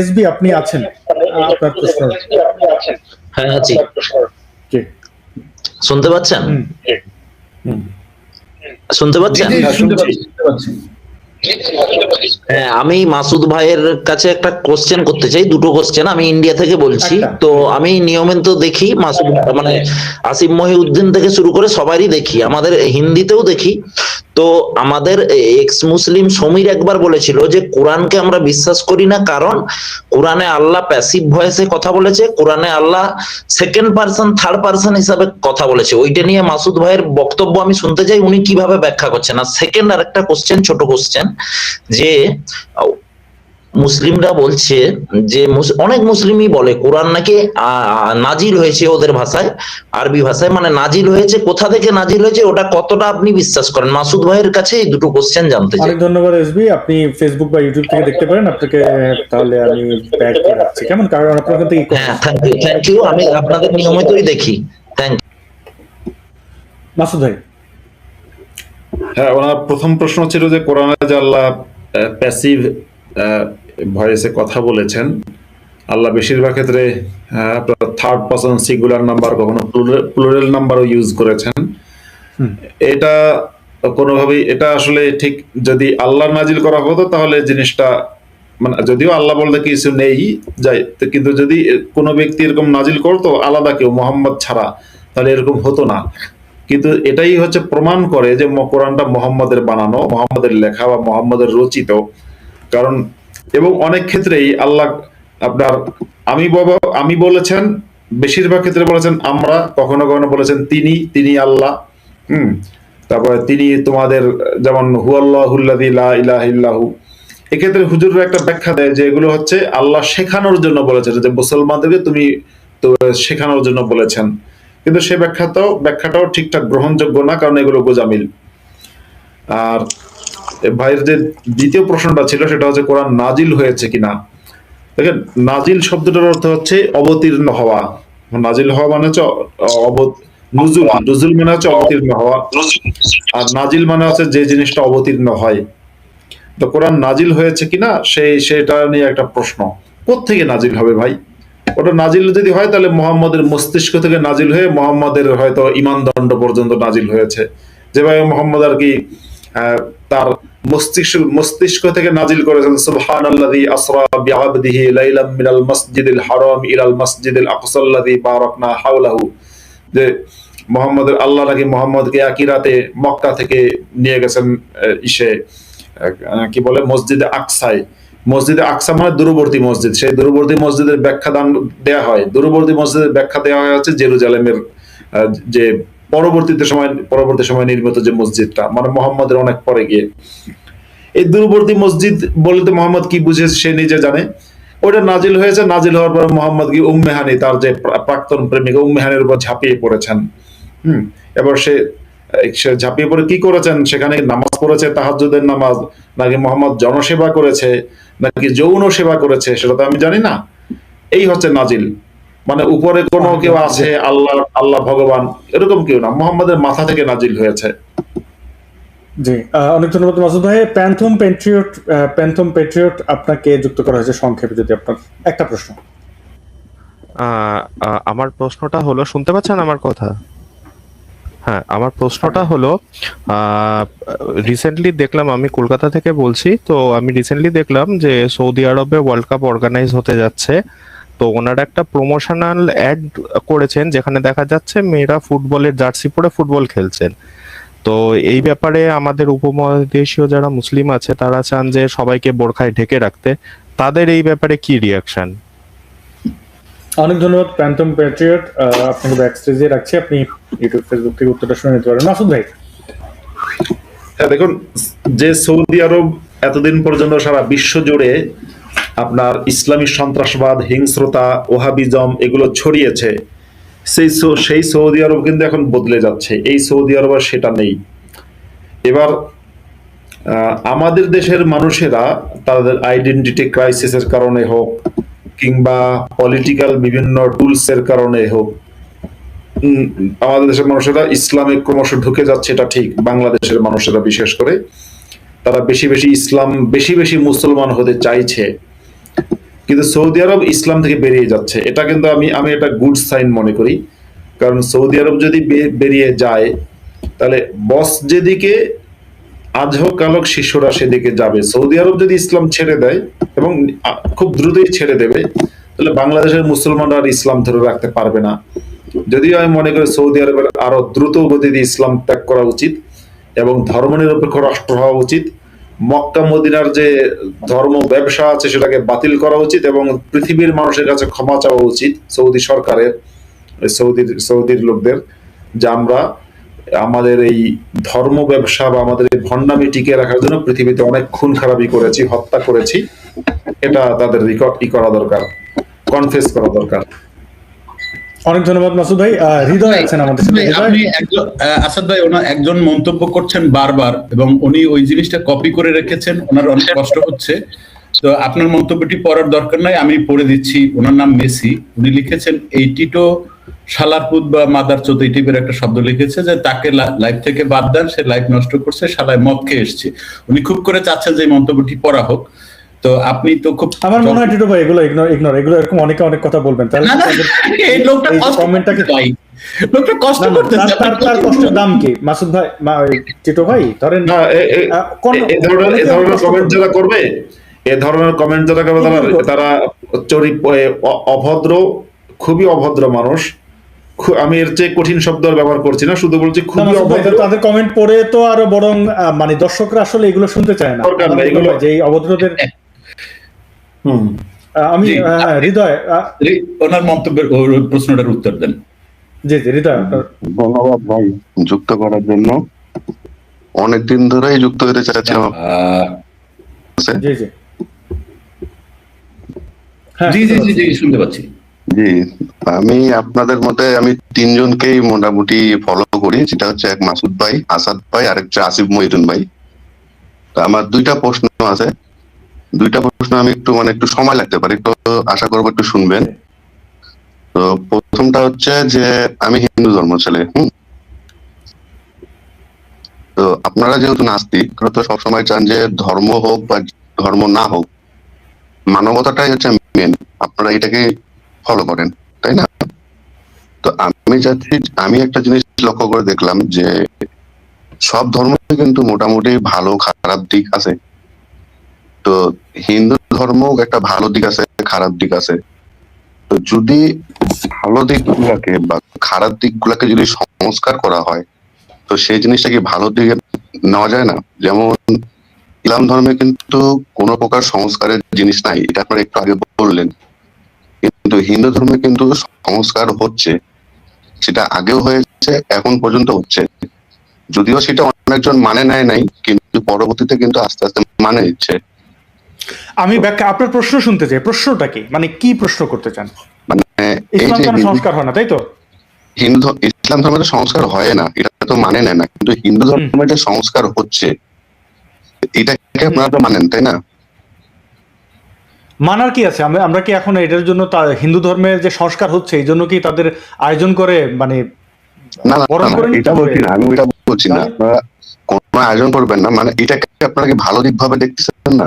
SB আপনি আছেন, আপনার প্রশ্ন। হ্যাঁ আছি, জি, শুনতে পাচ্ছেন? হুম হুম, শুনতে পাচ্ছেন? শুনতে পাচ্ছি। হ্যাঁ, আমি মাসুদ ভাইয়ের কাছে একটা কোশ্চেন করতে চাই, দুটো কোশ্চেন। আমি ইন্ডিয়া থেকে বলছি। একটা। তো আমি নিয়মিত দেখি মাসুদ, মানে আসিফ মহিউদ্দিন থেকে শুরু করে সবারই দেখি, আমাদের হিন্দিতেও দেখি। তো আমাদের এক্স মুসলিম সমীর একবার বলেছিল যে কোরআনকে আমরা বিশ্বাস করি না, কারণ কোরআনে আল্লাহ প্যাসিভ ভয়েসে কথা বলেছে, কোরআনে আল্লাহ সেকেন্ড পার্সন থার্ড পার্সন হিসাবে কথা বলেছে। ওইটা নিয়ে মাসুদ ভাইয়ের বক্তব্য আমি শুনতে চাই, উনি কিভাবে ব্যাখ্যা করছেন। আর সেকেন্ড আরেকটা কোশ্চেন, ছোট কোশ্চেন, যে মুসলিমরা বলছে যে অনেক মুসলিমই বলে কোরআন নাকি নাজিল হয়েছে, ওদের ভাষায়, আরবি ভাষায়, মানে নাজিল হয়েছে, কোথা থেকে নাজিল হয়েছে, ওটা কতটা আপনি বিশ্বাস করেন? মাসুদ ভাইয়ের কাছে এই দুটো কোশ্চেন জানতে চাই। অনেক ধন্যবাদ এসবি, আপনি ফেসবুক বা ইউটিউব থেকে দেখতে পারেন। আপনাকে তাহলে আমি ব্যাক করে রাখছি, কেমন? কারণ আপনার ওখান থেকে হ্যাঁ, থ্যাংক ইউ, আমি আপনাদের নিয়মিতই দেখি। Thank you. মাসুদ ভাই। হ্যাঁ, ওনার প্রথম প্রশ্ন ছিল যে কোরআনে যে আল্লাহ প্যাসিভ ভয়েসে কথা বলেছেন, আল্লাহ বেশিরভাগ ক্ষেত্রে থার্ড পার্সন সিঙ্গুলার নাম্বার, কখনো প্লুরাল নাম্বারও ইউজ করেছেন। এটা কোনোভাবেই, এটা আসলে ঠিক, যদি আল্লাহ নাজিল করা হতো তাহলে জিনিসটা, মানে যদিও আল্লাহ বলতে কিছু নেই যাই, কিন্তু যদি কোনো ব্যক্তি এরকম নাজিল করতো আলাদা কেউ মোহাম্মদ ছাড়া, তাহলে এরকম হতো না। কিন্তু এটাই হচ্ছে প্রমাণ করে যে কোরআনটা মোহাম্মদের বানানো, মোহাম্মদের লেখা বা মোহাম্মদের রচিত। কারণ এবং অনেক ক্ষেত্রেই আল্লাহ আপনার আমি বলেছেন, বেশিরভাগ ক্ষেত্রে বলেছেন আমরা, কখনো কখনো বলেছেন তিনি আল্লাহ। তারপরে তিনি তোমাদের, যেমন হুয়াল্লাহুল্লাযী লা ইলাহা ইল্লাহু। এক্ষেত্রে হুজুররা একটা ব্যাখ্যা দেয় যে এগুলো হচ্ছে আল্লাহ শেখানোর জন্য বলেছেন, যে মুসলমানদেরকে তুমি তো শেখানোর জন্য বলেছেন। কিন্তু সে ব্যাখ্যাটাও ঠিকঠাক গ্রহণযোগ্য না, কারণ এগুলো গোজামিল। আর ভাইয়ের যে দ্বিতীয় প্রশ্নটা ছিল সেটা হচ্ছে কোরআন নাজিল হয়েছে কিনা। দেখেন, নাজিল শব্দটার অর্থ হচ্ছে অবতীর্ণ হওয়া। নাজিল হওয়া মানে হচ্ছে নুজুল মানে হচ্ছে অবতীর্ণ হওয়া, আর নাজিল মানে হচ্ছে যে জিনিসটা অবতীর্ণ হয়। তো কোরআন নাজিল হয়েছে কিনা সেটা নিয়ে একটা প্রশ্ন। কোত্থেকে নাজিল হবে ভাই? ওটা নাজিল যদি হয় তাহলে মোহাম্মদের মস্তিষ্ক থেকে নাজিল হয়ে মোহাম্মদের হয়তো ঈমান দণ্ড পর্যন্ত নাজিল হয়েছে। যেভাবে মোহাম্মদ আর কি তার মস্তিষ্ক থেকে নাজিল করেছেন, সুবহানাল্লাযী আসরা বিআবদিহি লাইলাম মিনাল মাসজিদিল হারাম ইলাল মাসজিদিল আকসাল্লাযী বারাকনা হাওলাহু। যে মোহাম্মদের, আল্লাহ নাকি মোহাম্মদকে একই রাতে মক্কা থেকে নিয়ে গেছেন কি বলে মসজিদে আকসায়। মসজিদে আকসা মানে দূরবর্তী মসজিদ। সেই দূরবর্তী মসজিদের ব্যাখ্যা দেয়া হয়, দূরবর্তী মসজিদের ব্যাখ্যা দেওয়া হয় হচ্ছে জেরুজালেমের যে পরবর্তী সময় নির্মিত যে মসজিদটা, মানে মোহাম্মদের অনেক পরে গিয়ে। এই দূরবর্তী মসজিদ বলতে মোহাম্মদ কি বুঝে সে নিজে জানে। ওটা নাজিল হয়েছে, নাজিল হওয়ার পর মোহাম্মদ কি উম্মে হানি, তার যে প্রাক্তন প্রেমিকা, উম্মে হানির উপর ঝাঁপিয়ে পড়েছেন। এবার সে ঝাঁপিয়ে পড়ে কি করেছেন? সেখানে নামাজ পড়েছে, তাহাজ্জুদের নামাজ, নাকি মোহাম্মদ জনসেবা করেছে, নাকি যৌন সেবা করেছে, সেটা তো আমি জানি না। এই হচ্ছে নাজিল, মানে উপরে কোনো কেউ আছে, আল্লাহ ভগবান, এরকম কেউ না, মোহাম্মদের মাথা থেকে নাজিল হয়েছে। জি, অনেক ধন্যবাদ মাসুদ ভাই। প্যান্থম প্যাট্রিয়ট আপনাকে যুক্ত করা হয়েছে, সংক্ষেপে যদি আপনার একটা প্রশ্ন। আমার প্রশ্নটা হলো, শুনতে পাচ্ছেন আমার কথা? হ্যাঁ, আমার প্রশ্নটা হলো, রিসেন্টলি দেখলাম, আমি কলকাতা থেকে বলছি, তো আমি রিসেন্টলি দেখলাম যে সৌদি আরবে ওয়ার্ল্ড কাপ অর্গানাইজ হতে যাচ্ছে। তো ওনারা একটা প্রমোশনাল অ্যাড করেছেন যেখানে দেখা যাচ্ছে মেয়েরা ফুটবলের জার্সি পরে ফুটবল খেলছেন। তো এই ব্যাপারে আমাদের উপমহাদেশীয় যারা মুসলিম আছে তারা চান যে সবাইকে বোরখায় ঢেকে রাখতে, তাদের এই ব্যাপারে কি রিয়াকশন? অনেক ধন্যবাদ প্যান্থম প্যাট্রিয়ট, আপনাকে ব্যাক স্টেজে রাখছি, আপনি ইউটিউব ফেসবুক থেকে উত্তরটা শুনে নিতে পারেন। মাসুদ ভাই। হ্যাঁ, দেখুন, যে সৌদি আরব এতদিন পর্যন্ত সারা বিশ্ব জুড়ে আপনার ইসলামী সন্ত্রাসবাদ, হিংস্রতা, ওহাবিজম এগুলো ছড়িয়েছে, সেই সৌদি আরব কিন্তু এখন বদলে যাচ্ছে। এই সৌদি আরব আর সেটা নেই। এবার আমাদের দেশের মানুষেরা তাদের আইডেন্টিটি ক্রাইসিসের কারণে হোক, কিংবা পলিটিক্যাল বিভিন্ন টুলসের কারণে হোক, আমাদের দেশের মানুষেরা ইসলামে ক্রমশ ঢুকে যাচ্ছে, এটা ঠিক। বাংলাদেশের মানুষেরা বিশেষ করে তারা বেশি বেশি মুসলমান হতে চাইছে। কিন্তু সৌদি আরব ইসলাম থেকে বেরিয়ে যাচ্ছে, এটা কিন্তু আমি এটা গুড সাইন মনে করি। কারণ সৌদি আরব যদি বেরিয়ে যায়, তাহলে বস যেদিকে আজ হোক কাল হোক শিষ্যরা সেদিকে যাবে। সৌদি আরব যদি ইসলাম ছেড়ে দেয়, এবং খুব দ্রুতই ছেড়ে দেবে, তাহলে বাংলাদেশের মুসলমানরা আর ইসলাম ধরে রাখতে পারবে না। যদিও আমি মনে করি সৌদি আরবের আরো দ্রুত গতিতে ইসলাম ত্যাগ করা উচিত এবং ধর্মনিরপেক্ষ রাষ্ট্র হওয়া উচিত। মক্কা মদিনার যে ধর্ম ব্যবসা আছে সেটাকে বাতিল করা উচিত এবং পৃথিবীর মানুষের কাছে ক্ষমা চাওয়া উচিত সৌদি সরকারের, সৌদির লোকদের, যে আমরা আমাদের এই ধর্ম ব্যবসা বা আমাদের এই ভণ্ডামি টিকে রাখার জন্য পৃথিবীতে অনেক খুন খারাপি করেছি, হত্যা করেছি। এটা তাদের করা দরকার, কনফেস করা দরকার। অনেক ধন্যবাদ মাসুদ ভাই। হৃদয় আছেন আমাদের সাথে। আপনি একজন আসাদ ভাই, ওনার একজন মন্তব্য করছেন বারবার এবং উনি ওই জিনিসটা কপি করে রেখেছেন, ওনার অনেক কষ্ট হচ্ছে। তো আপনার মন্তব্যটি পড়ার দরকার নাই, আমি পড়ে দিচ্ছি। ওনার নাম মেসি, উনি লিখেছেন এই টিটো শালারপুত বা মাদারচোদ এই টাইপের একটা শব্দ লিখেছে, যে তাকে লাইভ থেকে বাদ দেন, সে লাইভ নষ্ট করছে, শালায় মদ খেয়ে এসছে। উনি খুব করে চাচ্ছেন যে এই মন্তব্যটি পড়া হোক। তো আপনি তো খুব, আমার মনে হয় টিটো ভাই এগুলো ইগনোর এগুলো এরকম অনেকে অনেক কথা বলবেন, তাহলে এই লোকটা কমেন্টটাকে লোকটা কষ্ট করতেছে। তার কষ্টের দাম কি মাসুদ ভাই, টিটো ভাই ধরেন না, এ ধরনের কমেন্ট যারা করবে, এ ধরনের কমেন্ট যারা করবে, তারা অভদ্র, খুবই অভদ্র মানুষ। আমি এর চেয়ে কঠিন শব্দ ব্যবহার করছি না, শুধু বলছি খুবই অভদ্র। তাদের কমেন্ট পড়ে তো আরো বরং মানে দর্শকরা আসলে এগুলো শুনতে চায় না, এগুলো যে এই অভদ্রদের। আমি হৃদয় ওনার মন্তব্যের প্রশ্নটার উত্তর দেন। জি হৃদয়। ধন্যবাদ ভাই যুক্ত করার জন্য, অনেকদিন ধরেই যুক্ত হতে চাচ্ছিলাম। জি জি জি জি জি জি শুনতে পাচ্ছি। জি, আমি আপনাদের মতে আমি তিনজনকেই মোটামুটি ফলো করি, যেটা হচ্ছে এক মাসুদ ভাই, আসাদ ভাই, আর একটা আসিফ মহিউদ্দিন ভাই। তো আমার দুইটা প্রশ্ন আছে, দুইটা প্রশ্ন আমি একটু সময় লাগতে পারে, তো আশা করবো একটু শুনবেন। তো প্রথমটা হচ্ছে যে আমি হিন্দু ধর্ম ছেলে, তো আপনারা যেহেতু নাস্তিক, তো সবসময় চান যে ধর্ম হোক বা ধর্ম না হোক, মানবতাটাই হচ্ছে মেন, আপনারা এটাকে ফলো করেন, তাই না? তো আমি একটা জিনিস লক্ষ্য করে দেখলাম যে সব ধর্মে কিন্তু মোটামুটি ভালো খারাপ দিক আছে। তো হিন্দু ধর্ম একটা ভালো দিক আছে, খারাপ দিক আছে। তো যদি ভালো দিকগুলাকে বা খারাপ দিকগুলাকে যদি সংস্কার করা হয়, তো সেই জিনিসটা কি ভালো দিকে নেওয়া যায় না? যেমন ইসলাম ধর্মে কিন্তু কোনো প্রকার সংস্কারের জিনিস নাই, এটা আপনারা একটু আগে বললেন। কিন্তু হিন্দু ধর্মে কিন্তু সংস্কার হচ্ছে, সেটা আগেও হয়েছে, এখন পর্যন্ত হচ্ছে। যদিও সেটা অনেকজন মানে নেয় নাই, কিন্তু পরবর্তীতে কিন্তু আস্তে আস্তে মানে নিচ্ছে। আমি ব্যাখ্যা আপনার প্রশ্ন শুনতে চাই, প্রশ্নটা কি, মানে কি প্রশ্ন করতে চান? মানে এই ইসলাম যে কেন সংস্কার হয় না, তাই তো? ইসলাম ধর্মে সংস্কার হয় না, এটা তো মানে নেয় না, কিন্তু হিন্দু ধর্মে যে সংস্কার হচ্ছে, এটাকে আপনারা তো মানেন, তাই না? মানার কি আছে? আমরা কি এখন এটার জন্য হিন্দু ধর্মের যে সংস্কার হচ্ছে এই জন্য কি তাদের আয়োজন করে, মানে না না বরণ করে এটা বলছি না, আমি এটা বলছি না আপনারা কোনো আয়োজন করবেন না, মানে এটাকে আপনারা কি ভালো দিক ভাবে দেখতেছেন না,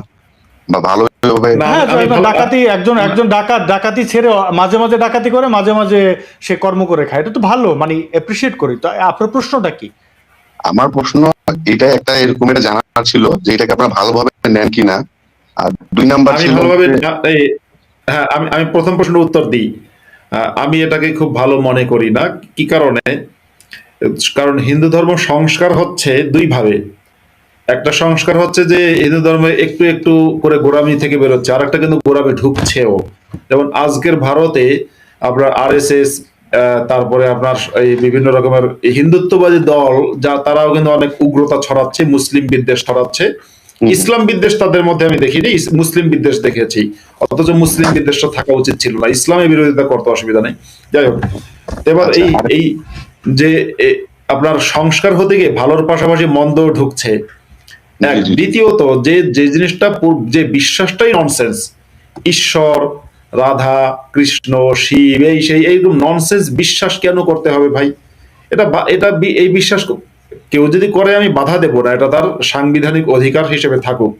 বা ভালো ভাবে? ডাকাতি, একজন ডাকাতি ছেড়ে মাঝে মাঝে ডাকাতি করে, মাঝে মাঝে সে কর্ম করে খায়, এটা তো ভালো, মানে এপ্রিসিয়েট করি। তো আপনার প্রশ্নটা কি? আমার প্রশ্ন এটা একটা এরকম একটা জানার ছিল যে এটাকে আপনারা ভালোভাবে নেন কিনা। আর দুই নাম্বার ছিল, হ্যাঁ, আমি প্রথম প্রশ্নের উত্তর দিই। আমি এটাকে খুব ভালো মনে করি না। কি কারণে? কারণ হিন্দু ধর্ম সংস্কার হচ্ছে দুই ভাবে। একটা সংস্কার হচ্ছে যে হিন্দু ধর্মে একটু একটু করে গোড়ামি থেকে বেরোচ্ছে, আর একটা কিন্তু গোড়ামে ঢুকছেও। যেমন আজকের ভারতে আপনার RSS, তারপরে আপনার এই বিভিন্ন রকমের হিন্দুত্ববাদী দল, যা তারাও কিন্তু অনেক উগ্রতা ছড়াচ্ছে, মুসলিম বিদ্বেষ ছড়াচ্ছে। ইসলাম বিদ্বেষ তাদের মধ্যে আমি দেখিনি, মুসলিম বিদ্বেষ দেখেছি। অথচ মুসলিম বিদ্বেষটা থাকা উচিত ছিল না, ইসলামের বিরোধিতা করতে অসুবিধা নেই। যাই হোক, এবার এই যে আপনার সংস্কার হতে গিয়ে ভালোর পাশাপাশি মন্দ ঢুকছে। দ্বিতীয়ত যে জিনিসটা, যে বিশ্বাসটাই ননসেন্স, ঈশ্বর, রাধা, কৃষ্ণ, শিব, এই সেই এইরকম ননসেন্স বিশ্বাস কেন করতে হবে ভাই? এটা এই বিশ্বাস কেউ যদি করে আমি বাধা দেব না, এটা তার সাংবিধানিক অধিকার হিসেবে থাকুক।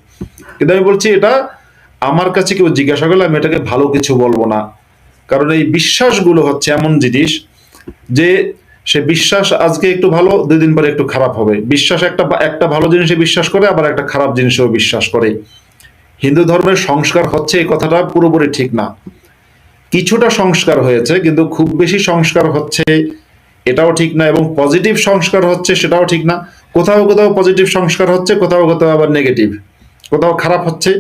কিন্তু আমি বলছি এটা আমার কাছে কেউ জিজ্ঞাসা করলে আমি এটাকে ভালো কিছু বলবো না, কারণ এই বিশ্বাসগুলো হচ্ছে এমন জিনিস যে সে বিশ্বাস আজকে একটু ভালো, 2 দিন পরে একটু খারাপ হবে। বিশ্বাস একটা ভালো জিনিসে বিশ্বাস করে, আবার একটা খারাপ জিনিসেও বিশ্বাস করে। হিন্দু ধর্মের সংস্কার হচ্ছে এই কথাটা পুরোপুরি ঠিক না, কিছুটা সংস্কার হয়েছে, কিন্তু খুব বেশি সংস্কার হচ্ছে এটাও ঠিক না, এবং পজিটিভ সংস্কার হচ্ছে সেটাও ঠিক না। কোথাও কোথাও পজিটিভ সংস্কার হচ্ছে, কোথাও কোথাও আবার নেগেটিভ, কোথাও খারাপ হচ্ছে,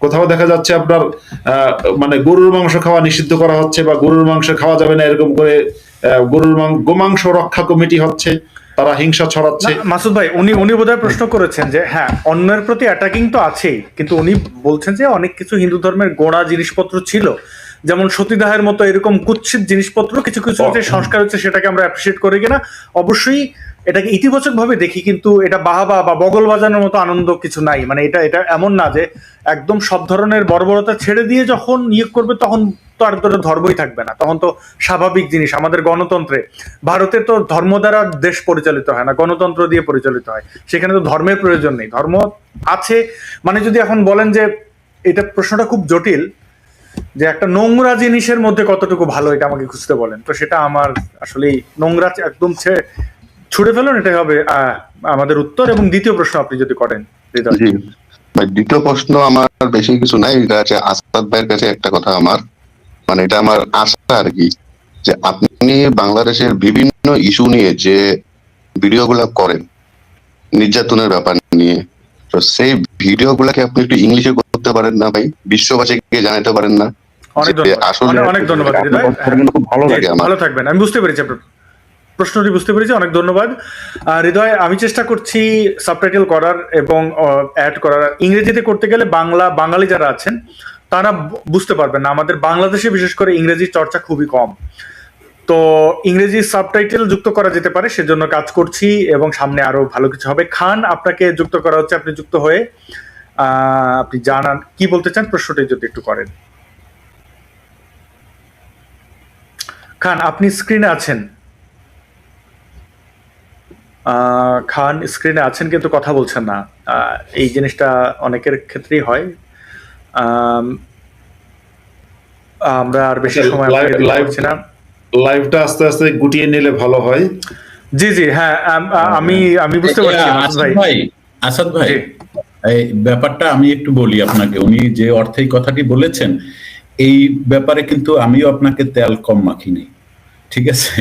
কোথাও দেখা যাচ্ছে আপনার মানে গরুর মাংস খাওয়া নিষিদ্ধ করা হচ্ছে, বা গরুর মাংস খাওয়া যাবে না এরকম করে গোমাংস রক্ষা কমিটি হচ্ছে, তারা হিংসা ছড়াচ্ছে। মাসুদ ভাই, উনি বোধহয় প্রশ্ন করেছেন যে হ্যাঁ, অন্যের প্রতি অ্যাটাকিং তো আছেই, কিন্তু উনি বলছেন যে অনেক কিছু হিন্দু ধর্মের গোড়া জিনিসপত্র ছিল, যেমন সতীদাহের মতো এরকম কুৎসিত জিনিসপত্র কিছু কিছু যে সংস্কার হচ্ছে, সেটাকে আমরা অ্যাপ্রিসিয়েট করি কিনা। অবশ্যই এটাকে ইতিবাচক ভাবে দেখি, কিন্তু এটা বাহাবা বা বগল বাজানোর মতো আনন্দ কিছু নাই। মানে এটা এমন না যে একদম সব ধরনের বর্বরতা ছেড়ে দিয়ে যখন করবে, তখন তো আর ধর্মই থাকবে না, তখন তো স্বাভাবিক জিনিস। আমাদের গণতন্ত্রে, ভারতে তো ধর্ম দ্বারা দেশ পরিচালিত হয় না, গণতন্ত্র দিয়ে পরিচালিত হয়, সেখানে তো ধর্মের প্রয়োজন নেই। ধর্ম আছে মানে, যদি এখন বলেন যে এটা প্রশ্নটা খুব জটিল, যে একটা নোংরা জিনিসের মধ্যে কতটুকু ভালো, এটা আমাকে খুঁজতে বলেন, তো সেটা আমার আসলে নোংরা একদম ছুড়ে ফেলুন, এটাই হবে আমাদের উত্তর। এবং দ্বিতীয় প্রশ্ন আপনি যদি করেন হৃদয়। জি ভাই, দ্বিতীয় প্রশ্ন আমার বেশি কিছু নাই, এটা আছে আসাদ ভাইয়ের কাছে একটা কথা আমার, মানে এটা আমার আশা আর কি, যে আপনি বাংলাদেশের বিভিন্ন ইস্যু নিয়ে যে ভিডিওগুলো করেন নির্যাতনের ব্যাপার নিয়ে, তো সেই ভিডিওগুলোকে আপনি একটু ইংলিশে করতে পারেন না ভাই? বিশ্ববাসীকে জানাতে পারেন না? অনেক ধন্যবাদ হৃদয়, খুব ভালো লাগে আমার। ভালো থাকবেন। আমি বুঝতে পেরেছি আপনার প্রশ্নটি, বুঝতে পেরেছি, অনেক ধন্যবাদ হৃদয়। আমি চেষ্টা করছি সাবটাইটেল করার এবং অ্যাড করার। ইংরেজিতে করতে গেলে বাঙালি যারা আছেন তারা বুঝতে পারবেন না। আমাদের বাংলাদেশে বিশেষ করে ইংরেজি চর্চা খুবই কম, তো ইংরেজি সাবটাইটেল যুক্ত করা যেতে পারে, সেজন্য কাজ করছি, এবং সামনে আরো ভালো কিছু হবে। খান, আপনাকে যুক্ত করা হচ্ছে, আপনি যুক্ত হয়ে আপনি জানান কি বলতে চান, প্রশ্নটি যদি একটু করেন। খান, আপনি স্ক্রিনে আছেন। খান স্ক্রিনে আছেন কিন্তু কথা বলছেন না। এই জিনিসটা অনেকের ক্ষেত্রেই হয়। আমরা আর বেশি সময় লাগছে না, লাইভটা আস্তে আস্তে গুটিয়ে নিলে ভালো হয়। জি হ্যাঁ, আমি বুঝতে পারছি আসাদ ভাই, এই ব্যাপারটা আমি একটু বলি আপনাকে। উনি যে অর্থে এই কথাটি বলেছেন, এই ব্যাপারে কিন্তু আমিও আপনাকে তেল কম মাখিনি, ঠিক আছে?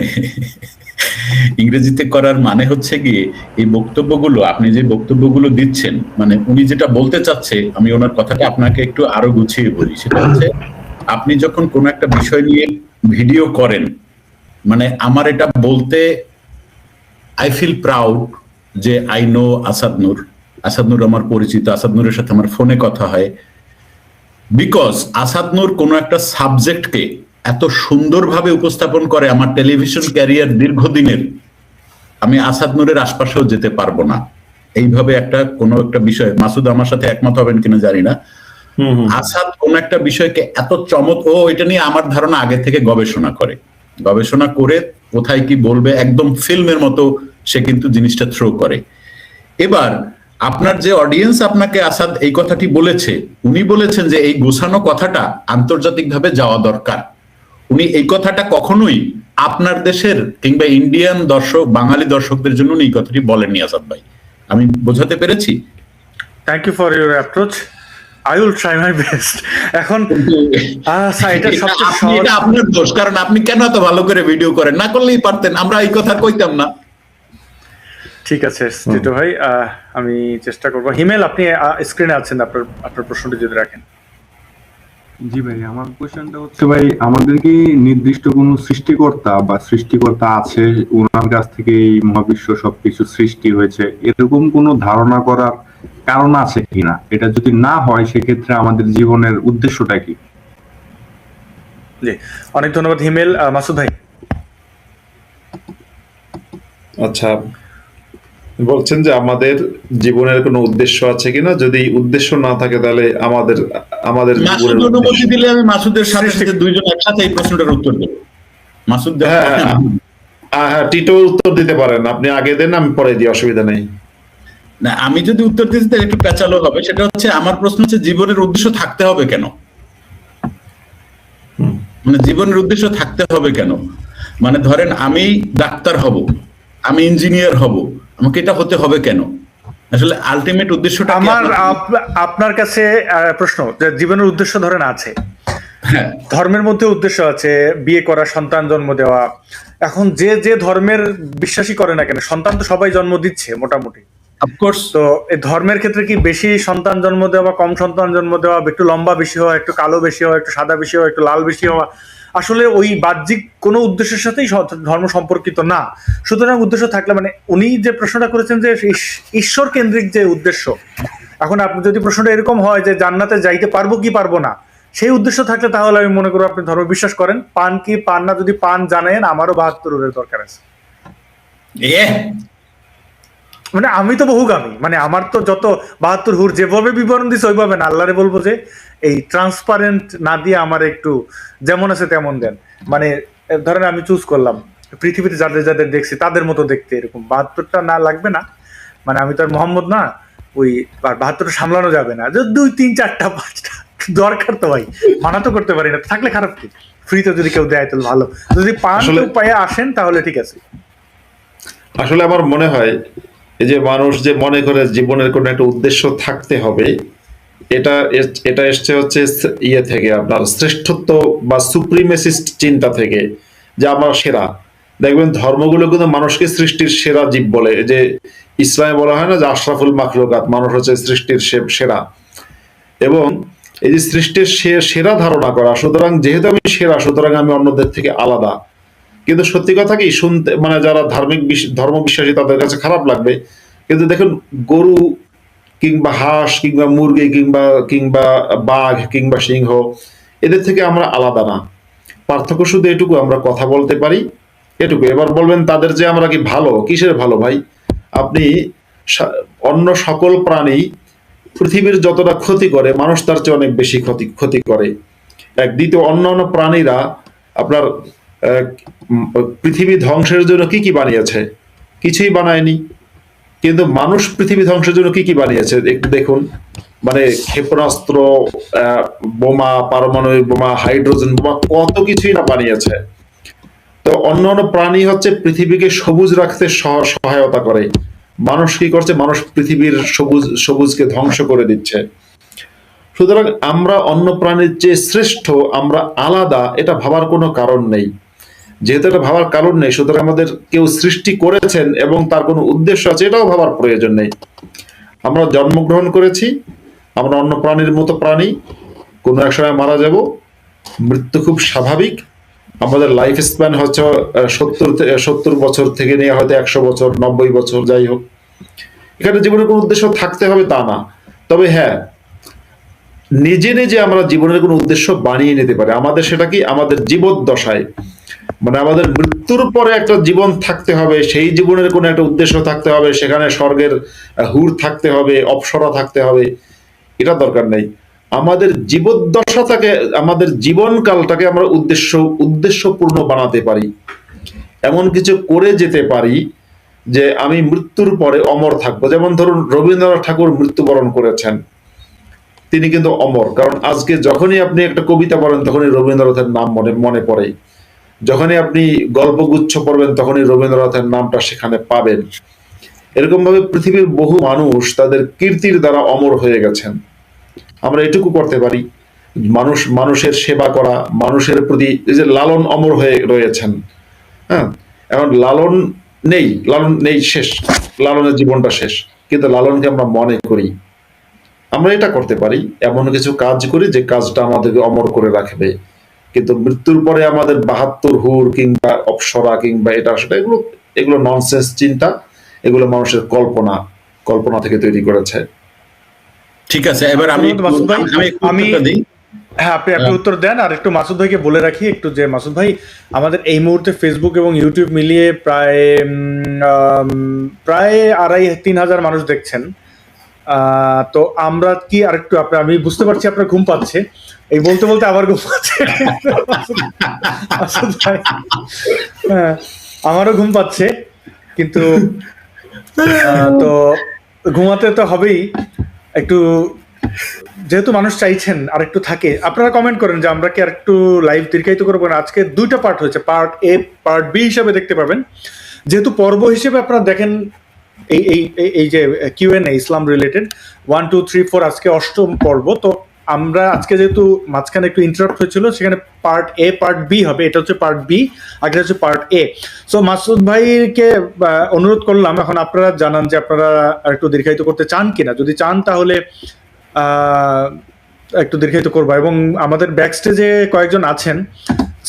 ইংরেজিতে করার মানে হচ্ছে গিয়ে এই বক্তব্যগুলো, আপনি যে বক্তব্যগুলো দিচ্ছেন, মানে উনি যেটা বলতে চাচ্ছে, আমি ওনার কথাটা আপনাকে একটু আরো গুছিয়ে বলি। সেটা হচ্ছে, আপনি যখন কোনো একটা বিষয় নিয়ে ভিডিও করেন, মানে আমার এটা বলতে আই ফিল প্রাউড যে আই নো আসাদ নূর আমার পরিচিত, আসাদ নূরের সাথে আমার ফোনে কথা হয়, বিকজ আসাদ নূর কোনো একটা সাবজেক্টকে এত সুন্দরভাবে উপস্থাপন করে। আমার টেলিভিশন ক্যারিয়ার দীর্ঘদিনের, আমি আসাদ নূরের আশপাশেও যেতে পারবো না এইভাবে কোনো একটা বিষয়। মাসুদ আমার সাথে একমত হবেন কিনা জানি না। আসাদ কোন একটা বিষয়কে এত এটা নিয়ে আমার ধারণা আগে থেকে গবেষণা করে কোথায় কি বলবে, একদম ফিল্মের মতো সে কিন্তু জিনিসটা থ্রো করে। এবার আপনার যে অডিয়েন্স আপনাকে আসাদ এই কথাটি বলেছে, উনি বলেছেন যে এই গোছানো কথাটা আন্তর্জাতিকভাবে যাওয়া দরকার। উনি এই কথাটা কখনোই আপনার দেশের কিংবা ইন্ডিয়ান দর্শক, বাঙালি দর্শকদের জন্য এই কথাটি বলেননি আসাদ ভাই। আমি বোঝাতে পেরেছি? Thank you for your approach, I will try my best. এখন এটা আপনার দোষ, কারণ আপনি কেন এত ভালো করে ভিডিও করেন? না করলেই পারতেন, আমরা এই কথা কইতাম না। ঠিক আছে জিতু ভাই, আমি চেষ্টা করবো। হিমেল, আপনি স্ক্রিনে আছেন, আপনার প্রশ্নটি যদি রাখেন। জি ভাই, আমার কোশ্চেনটা হচ্ছে ভাই, আমাদের কি নির্দিষ্ট কোন সৃষ্টিকর্তা আছে, ওনার কাছ থেকে এই মহাবিশ্ব সবকিছু সৃষ্টি হয়েছে, এরকম কোনো ধারণা করার কারণ আছে কিনা? এটা যদি না হয়, সেক্ষেত্রে আমাদের জীবনের উদ্দেশ্যটা কি? জি, অনেক ধন্যবাদ হিমেল। মাসুদ ভাই। আচ্ছা, বলছেন যে আমাদের জীবনের কোনো উদ্দেশ্য আছে কিনা, যদি উদ্দেশ্য না থাকে তাহলে আমাদের অনুমতি দিলে আমি মাসুদের সাথে দুইজন একসাথে এই প্রশ্নটার উত্তর দেব। মাসুদ, হ্যাঁ টিটো উত্তর দিতে পারেন, আপনি আগে দেন, আমি পরে দিই, অসুবিধা নেই। না, আমি যদি উত্তর দিতে তাহলে একটু পেঁচালো হবে। সেটা হচ্ছে, আমার প্রশ্ন হচ্ছে জীবনের উদ্দেশ্য থাকতে হবে কেন? মানে জীবনের উদ্দেশ্য থাকতে হবে কেন? মানে ধরেন আমি ডাক্তার হব, আমি ইঞ্জিনিয়ার হব, আমাকে এটা হতে হবে কেন? আসলে আলটিমেট উদ্দেশ্যটা কি আমার আপনার? আপনার কাছে প্রশ্ন, যে জীবনের উদ্দেশ্য ধরেন আছে, হ্যাঁ, ধর্মের মধ্যে উদ্দেশ্য আছে, বিয়ে করা, সন্তান জন্ম দেওয়া। এখন যে যে ধর্মের বিশ্বাসী করে না কেন, সন্তান তো সবাই জন্ম দিচ্ছে মোটামুটি। অফকোর্স। তো এই ধর্মের ক্ষেত্রে কি বেশি সন্তান জন্ম দেওয়া বা কম সন্তান জন্ম দেওয়া, একটু লম্বা বেশি হওয়া, একটু কালো বেশি হওয়া, একটু সাদা বেশি হওয়া, একটু লাল বেশি হওয়া, আসলে ওই বাহ্যিক কোনো উদ্দেশ্যের সাথেই ধর্ম সম্পর্কিত না। সুতরাং উদ্দেশ্য থাকলে, মানে উনি যে প্রশ্নটা করেছেন যে ঈশ্বর কেন্দ্রিক যে উদ্দেশ্য, এখন আপনি যদি প্রশ্নটা এরকম হয় যে জান্নাতে যাইতে পারবো কি পারবো না, সেই উদ্দেশ্য থাকলে তাহলে আমি মনে করবো আপনি ধর্ম বিশ্বাস করেন। পান কি পান না, যদি পান জানেন, আমারও 72 দরকার আছে। মানে আমি তো বহুগামী, মানে আমার তো যত 72 হুর যেভাবে বিবরণ দিছে ওইভাবে না। আল্লাহরে বলবো যে এই ট্রান্সপারেন্ট না দিয়ে আমার একটু যেমন আছে তেমন দেন। মানে ধরেন আমি চুজ করলাম পৃথিবীতে যাদের যাদের দেখছি তাদের মতো দেখতে, এরকম 72টা না লাগবে না। মানে আমি তো আর মোহাম্মদ না, ওই 72টা সামলানো যাবে না, যে 2 3 4টা 5টা দরকার তো ভাই, মানা তো করতে পারি না। থাকলে খারাপ কি, ফ্রিতে যদি কেউ দেয় তাহলে ভালো, যদি পান আসলে- উপায়ে আসেন তাহলে ঠিক আছে। আসলে আমার মনে হয়, এই যে মানুষ যে মনে করে জীবনের কোনো একটা উদ্দেশ্য থাকতে হবে, এটা এসছে হচ্ছে ইয়ে থেকে, আপনার শ্রেষ্ঠত্ব বা সুপ্রিমেসিস্ট চিন্তা থেকে, যে আমরা সেরা। দেখবেন ধর্মগুলো কিন্তু মানুষকে সৃষ্টির সেরা জীব বলে। এই যে ইসলামে বলা হয় না যে আশরাফুল মাখলুকাত, মানুষ হচ্ছে সৃষ্টির সেরা। এবং এই যে সৃষ্টির সেরা ধারণা করা, সুতরাং যেহেতু আমি সেরা, সুতরাং আমি অন্যদের থেকে আলাদা। কিন্তু সত্যি কথা কি, শুনতে মানে যারা ধর্ম বিশ্বাসী তাদের কাছে খারাপ লাগবে, কিন্তু দেখুন গরু কিংবা হাঁস কিংবা মুরগি কিংবা কিংবা বাঘ কিংবা সিংহ, এদের থেকে আমরা আলাদা না। পার্থক্য শুধু এটুকু, আমরা কথা বলতে পারি, এটুকু। এবার বলবেন তাদের যে আমরা কি ভালো, কিসের ভালো ভাই? আপনি অন্য সকল প্রাণী পৃথিবীর যতটা ক্ষতি করে, মানুষ তার চেয়ে অনেক বেশি ক্ষতি করে। দ্বিতীয়, অন্যান্য প্রাণীরা আপনার পৃথিবী ধ্বংসের জন্য কি কি বানিয়েছে? কিছুই বানায়নি। কিন্তু মানুষ পৃথিবী ধ্বংসের জন্য কি কি বানিয়েছে একটু দেখুন। মানে ক্ষেপণাস্ত্র, বোমা, পারমাণবিক বোমা, হাইড্রোজেন বোমা, কত কিছুই না বানিয়েছে। তো অন্যান্য প্রাণী হচ্ছে পৃথিবীকে সবুজ রাখতে সহায়তা করে। মানুষ কি করছে? মানুষ পৃথিবীর সবুজকে ধ্বংস করে দিচ্ছে। সুতরাং আমরা অন্য প্রাণীর চেয়ে শ্রেষ্ঠ, আমরা আলাদা, এটা ভাবার কোনো কারণ নেই। যেহেতু এটা ভাবার কারণ নেই, সুতরাং আমাদের কেউ সৃষ্টি করেছেন এবং তার কোনো উদ্দেশ্য আছে, এটাও ভাবার প্রয়োজন নেই। আমরা জন্মগ্রহণ করেছি, আমরা অন্য প্রাণীর মতো প্রাণী, কোনো এক সময় মারা যাব, মৃত্যু খুব স্বাভাবিক। আমাদের লাইফ স্প্যান হচ্ছে 70 বছর থেকে নিয়ে হয়তো 100 বছর, 90 বছর, যাই হোক। এখানে জীবনের কোনো উদ্দেশ্য থাকতে হবে তা না। তবে হ্যাঁ, নিজে নিজে আমরা জীবনের কোনো উদ্দেশ্য বানিয়ে নিতে পারি। আমাদের সেটা কি, আমাদের জীবদ্দশায়, মানে আমাদের মৃত্যুর পরে একটা জীবন থাকতে হবে, সেই জীবনের কোনো একটা উদ্দেশ্য থাকতে হবে, সেখানে স্বর্গের হুর থাকতে হবে, অপ্সরা থাকতে হবে, এটা দরকার নেই। আমাদের জীবদ্দশাটাকে, আমাদের জীবনকালটাকে আমরা উদ্দেশ্যপূর্ণ বানাতে পারি, এমন কিছু করে যেতে পারি যে আমি মৃত্যুর পরে অমর থাকবো। যেমন ধরুন রবীন্দ্রনাথ ঠাকুর মৃত্যুবরণ করেছেন, তিনি কিন্তু অমর। কারণ আজকে যখনই আপনি একটা কবিতা পড়েন তখনই রবীন্দ্রনাথের নাম মনে পড়ে, যখনই আপনি গল্পগুচ্ছ পড়বেন তখনই রবীন্দ্রনাথের নামটা সেখানে পাবেন। এরকম ভাবে পৃথিবীর বহু মানুষ তাদের কীর্তির দ্বারা অমর হয়ে গেছেন। আমরা এটুকু করতে পারি, মানুষের সেবা করা, মানুষের প্রতি এই যে লালন অমর হয়ে রয়েছেন। হ্যাঁ, এখন লালন নেই, শেষ, লালনের জীবনটা শেষ, কিন্তু লালনকে আমরা মনে করি। আমরা এটা করতে পারি, এমন কিছু কাজ করি যে কাজটা আমাদেরকে অমর করে রাখবে। কিন্তু মৃত্যুর পরে আমাদের 72 হুর কিংবা অপ্সরা কিংবা এটা সেটা, এগুলো ননসেন্স চিন্তা, এগুলো মানুষের কল্পনা থেকে তৈরি করেছে। ঠিক আছে, এবার আমি মাসুদ ভাই, আমি দিই। হ্যাঁ, আপনি উত্তর দেন। আর একটু মাসুদ ভাইকে বলে রাখি একটু, যে মাসুদ ভাই আমাদের এই মুহূর্তে ফেসবুক এবং ইউটিউব মিলিয়ে প্রায় 2,500-3,000 মানুষ দেখছেন। তো আমরা কি আরেকটু আমি বুঝতে পারছি আপনার ঘুম পাচ্ছে, এই বলতে বলতে আবার ঘুম পাচ্ছে। মাসুদ ভাই, হ্যাঁ আমারও ঘুম পাচ্ছে, কিন্তু তো ঘুমাতে তো হবেই একটু, যেহেতু মানুষ চাইছেন আর একটু থাকে। আপনারা কমেন্ট করেন যে আমরা কি আর একটু লাইভ দীর্ঘায়িত করবো না। আজকে 2টা পার্ট হয়েছে, পার্ট এ পার্ট বি হিসাবে দেখতে পাবেন। যেহেতু পর্ব হিসেবে আপনারা দেখেন এই যে কিউএনএ ইসলাম রিলেটেড 1 2 3 4 আজকে 8ম পর্ব। তো আমরা আজকে যেহেতু মাঝখানে একটু ইন্টারাপ্ট হয়েছিল, সেখানে পার্ট এ পার্ট বি হবে। এটা হচ্ছে পার্ট বি, আগেটা হচ্ছে পার্ট এ। সো মাসুদ ভাইকে অনুরোধ করলাম, এখন আপনারা জানান যে আপনারা একটু দীর্ঘায়িত করতে চান কিনা। যদি চান তাহলে একটু দীর্ঘায়িত করবো। এবং আমাদের ব্যাক স্টেজে কয়েকজন আছেন,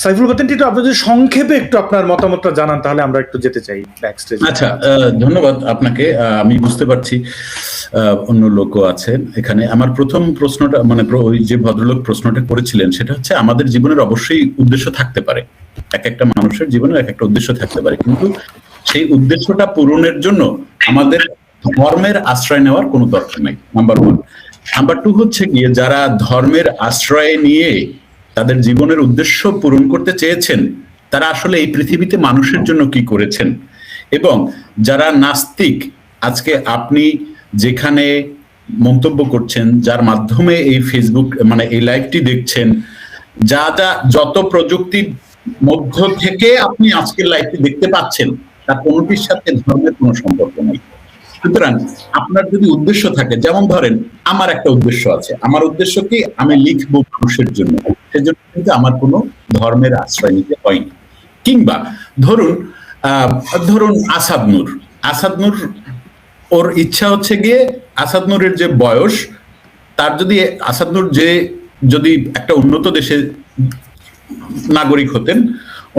সাইফুল বাতিন টিটু, আপনি যদি সংক্ষেপে একটু আপনার মতামতটা জানান তাহলে আমরা একটু যেতে চাই ব্যাক স্টেজে। আচ্ছা, ধন্যবাদ আপনাকে। আমি বুঝতে পারছি অন্য লোকও আছেন এখানে। আমার প্রথম প্রশ্নটা, মানে ওই যে ভদ্রলোক প্রশ্নটা করেছিলেন, সেটা হচ্ছে আমাদের জীবনের অবশ্যই উদ্দেশ্য থাকতে পারে, এক একটা মানুষের জীবনের এক একটা উদ্দেশ্য থাকতে পারে, কিন্তু সেই উদ্দেশ্যটা পূরণের জন্য আমাদের ধর্মের আশ্রয় নেওয়ার কোনো দরকার নাই, নাম্বার 1। নাম্বার 2 হচ্ছে গিয়ে, যারা ধর্মের আশ্রয় নিয়ে তাদের জীবনের উদ্দেশ্য পূরণ করতে চেয়েছেন, তারা আসলে এই পৃথিবীতে মানুষের জন্য কি করেছেন। এবং যারা নাস্তিক, আজকে আপনি যেখানে মন্তব্য করছেন, যার মাধ্যমে এই ফেসবুক মানে এই লাইভটি দেখছেন, যত প্রযুক্তির মধ্য থেকে আপনি আজকের লাইভটি দেখতে পাচ্ছেন, তার কোনোটির সাথে ধর্মের কোনো সম্পর্ক নেই। সুতরাং আপনার যদি উদ্দেশ্য থাকে, যেমন ধরেন আমার একটা উদ্দেশ্য আছে, আমার উদ্দেশ্য কি, আমি লিখবো মানুষের জন্য, সেজন্য কিন্তু আমার কোনো ধর্মের আশ্রয় নিতে হয়নি। কিংবা ধরুন আসাদ নূর ওর ইচ্ছা হচ্ছে গিয়ে, আসাদ নূরের যে বয়স, তার যদি আসাদ নূর যদি একটা উন্নত দেশে নাগরিক হতেন,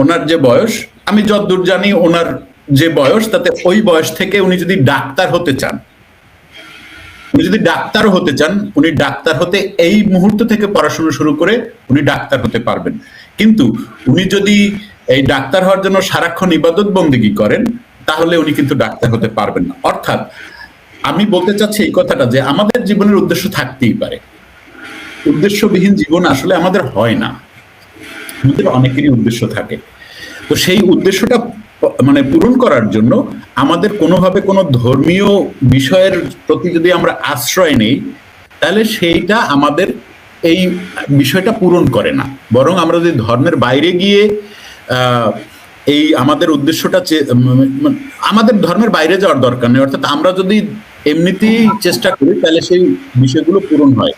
ওনার যে বয়স, আমি যতদূর জানি ওনার যে বয়স, তাতে ওই বয়স থেকে উনি যদি ডাক্তার হতে চান, উনি ডাক্তার হতে এই মুহূর্ত থেকে পড়াশোনা শুরু করে উনি ডাক্তার হতে পারবেন। কিন্তু উনি যদি এই ডাক্তার হওয়ার জন্য সারাক্ষণ ইবাদত বন্দেগী করেন, তাহলে উনি কিন্তু ডাক্তার হতে পারবেন না। অর্থাৎ আমি বলতে চাচ্ছি এই কথাটা, যে আমাদের জীবনের উদ্দেশ্য থাকতেই পারে। উদ্দেশ্যবিহীন জীবন আসলে আমাদের হয় না, আমাদের অনেকেরই উদ্দেশ্য থাকে। তো সেই উদ্দেশ্যটা মানে পূরণ করার জন্য আমাদের কোনোভাবে কোনো ধর্মীয় বিষয়ের প্রতি যদি আমরা আশ্রয় নেই, তাহলে সেইটা আমাদের এই বিষয়টা পূরণ করে না। বরং আমরা যদি ধর্মের বাইরে গিয়ে এই আমাদের উদ্দেশ্যটা, আমাদের ধর্মের বাইরে যাওয়ার দরকার নেই, অর্থাৎ আমরা যদি এমনিতেই চেষ্টা করি, তাহলে সেই বিষয়গুলো পূরণ হয়।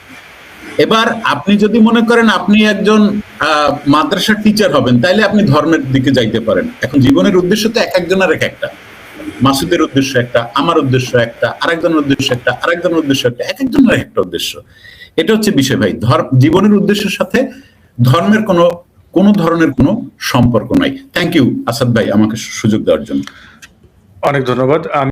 এবার আপনি যদি মনে করেন আপনি একজন মাদ্রাসার টিচার হবেন, তাইলে আপনি ধর্মের দিকে যাইতে পারেন। এখন জীবনের উদ্দেশ্য তো এক একজনের এক একটা, মাসুদের উদ্দেশ্য একটা, আমার উদ্দেশ্য একটা, আরেকজনের উদ্দেশ্য একটা, আরেকজনের উদ্দেশ্য একটা, এক একজনের একটা উদ্দেশ্য। এটা হচ্ছে বিষয় ভাই। জীবনের উদ্দেশ্যের সাথে ধর্মের কোনো ধরনের কোনো সম্পর্ক নাই। থ্যাংক ইউ আসাদ ভাই আমাকে সুযোগ দেওয়ার জন্য। অনেক ধন্যবাদ।